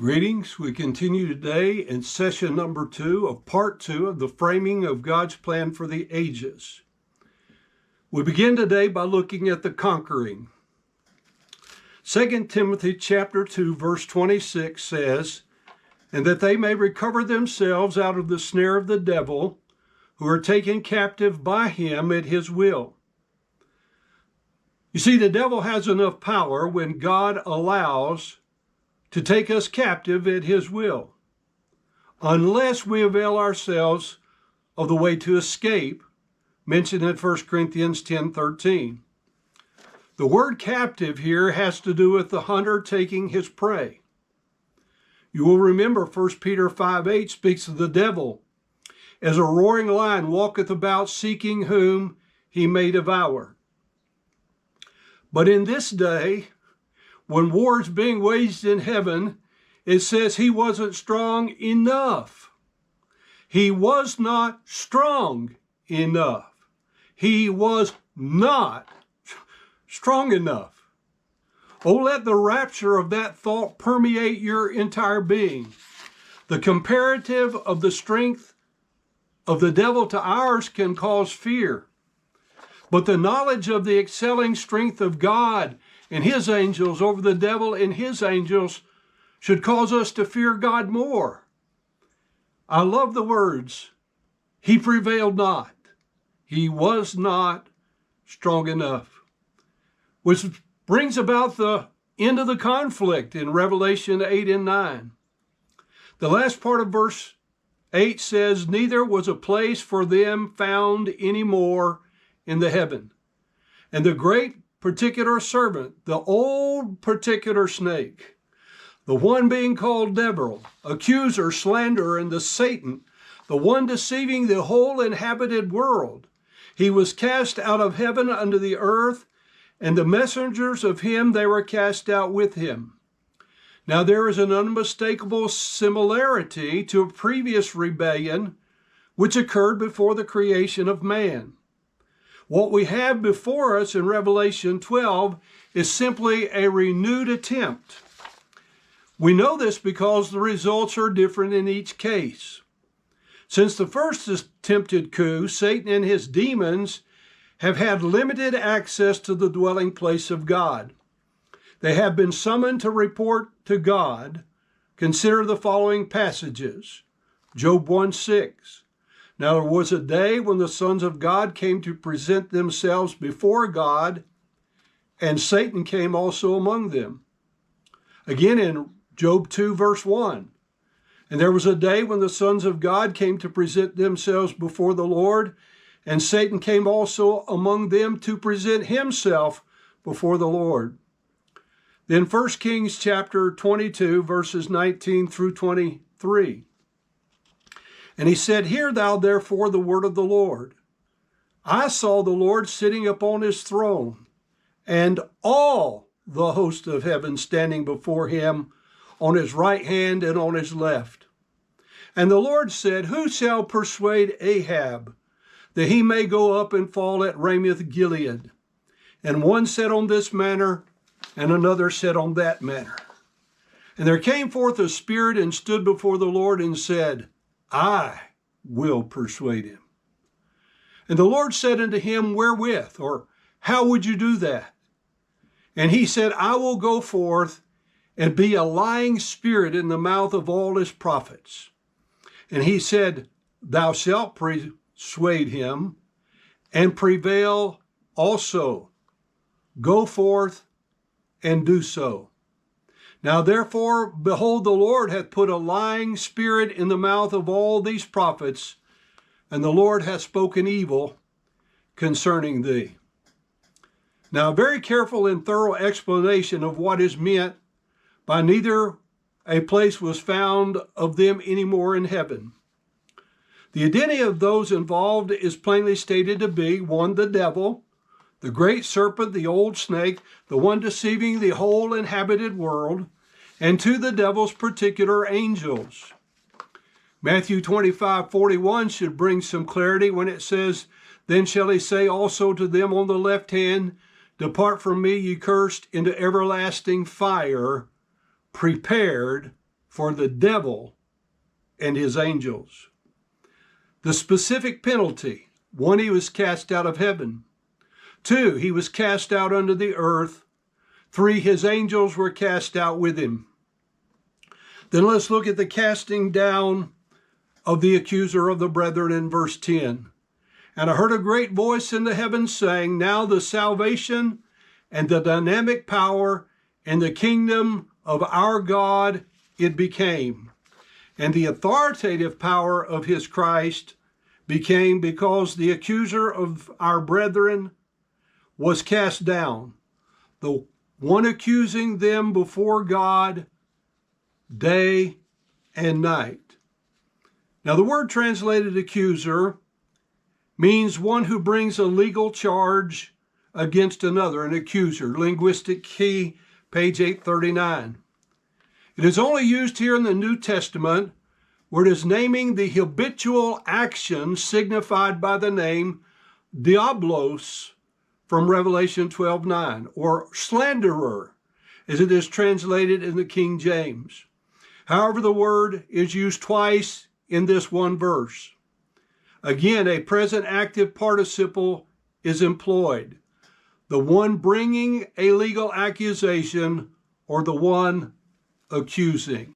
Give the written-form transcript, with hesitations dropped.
Greetings. We continue today in session number 2 of part 2 of the framing of God's plan for the ages. We begin today by looking at the conquering. 2 Timothy chapter 2 verse 26 says, "And that they may recover themselves out of the snare of the devil, who are taken captive by him at his will." You see, the devil has enough power when God allows to take us captive at his will, unless we avail ourselves of the way to escape, mentioned in 1 Corinthians 10:13. The word captive here has to do with the hunter taking his prey. You will remember 1 Peter 5:8 speaks of the devil as a roaring lion walketh about seeking whom he may devour. But in this day, when war is being waged in heaven, it says he wasn't strong enough. He was not strong enough. He was not strong enough. Oh, let the rapture of that thought permeate your entire being. The comparative of the strength of the devil to ours can cause fear. But the knowledge of the excelling strength of God and his angels over the devil and his angels should cause us to fear God more. I love the words, he prevailed not. He was not strong enough. Which brings about the end of the conflict in Revelation 8 and 9. The last part of verse 8 says, "Neither was a place for them found any more in the heaven. And the great particular servant, the old particular snake, the one being called devil, accuser, slanderer, and the Satan, the one deceiving the whole inhabited world, he was cast out of heaven unto the earth, and the messengers of him, they were cast out with him." Now there is an unmistakable similarity to a previous rebellion which occurred before the creation of man. What we have before us in Revelation 12 is simply a renewed attempt. We know this because the results are different in each case. Since the first attempted coup, Satan and his demons have had limited access to the dwelling place of God. They have been summoned to report to God. Consider the following passages. Job 1:6. "Now there was a day when the sons of God came to present themselves before God, and Satan came also among them." Again in Job 2 verse 1. "And there was a day when the sons of God came to present themselves before the Lord, and Satan came also among them to present himself before the Lord." Then 1 Kings chapter 22 verses 19 through 23. "And he said, Hear thou therefore the word of the Lord. I saw the Lord sitting upon his throne, and all the host of heaven standing before him on his right hand and on his left. And the Lord said, Who shall persuade Ahab that he may go up and fall at Ramoth Gilead? And one said on this manner, and another said on that manner. And there came forth a spirit and stood before the Lord and said, I will persuade him. And the Lord said unto him, Wherewith? Or how would you do that? And he said, I will go forth and be a lying spirit in the mouth of all his prophets. And he said, Thou shalt persuade him and prevail also. Go forth and do so. Now therefore, behold, the Lord hath put a lying spirit in the mouth of all these prophets, and the Lord hath spoken evil concerning thee." Now a very careful and thorough explanation of what is meant by neither a place was found of them any more in heaven. The identity of those involved is plainly stated to be, 1, the devil, the great serpent, the old snake, the one deceiving the whole inhabited world, and 2, the devil's particular angels. Matthew 25:41 should bring some clarity when it says, Then shall he say also to them on the left hand, Depart from me, ye cursed, into everlasting fire, prepared for the devil and his angels. The specific penalty: 1, he was cast out of heaven. 2, he was cast out unto the earth. 3, his angels were cast out with him. Then let's look at the casting down of the accuser of the brethren in verse 10. And I heard a great voice in the heavens saying, now the salvation and the dynamic power and the kingdom of our God it became. And the authoritative power of his Christ became, because the accuser of our brethren was cast down, the one accusing them before God day and night. Now, the word translated accuser means one who brings a legal charge against another, an accuser. Linguistic Key, page 839. It is only used here in the New Testament where it is naming the habitual action signified by the name diablos from Revelation 12:9, or slanderer, as it is translated in the King James. However, the word is used twice in this one verse. Again, a present active participle is employed. The one bringing a legal accusation or the one accusing.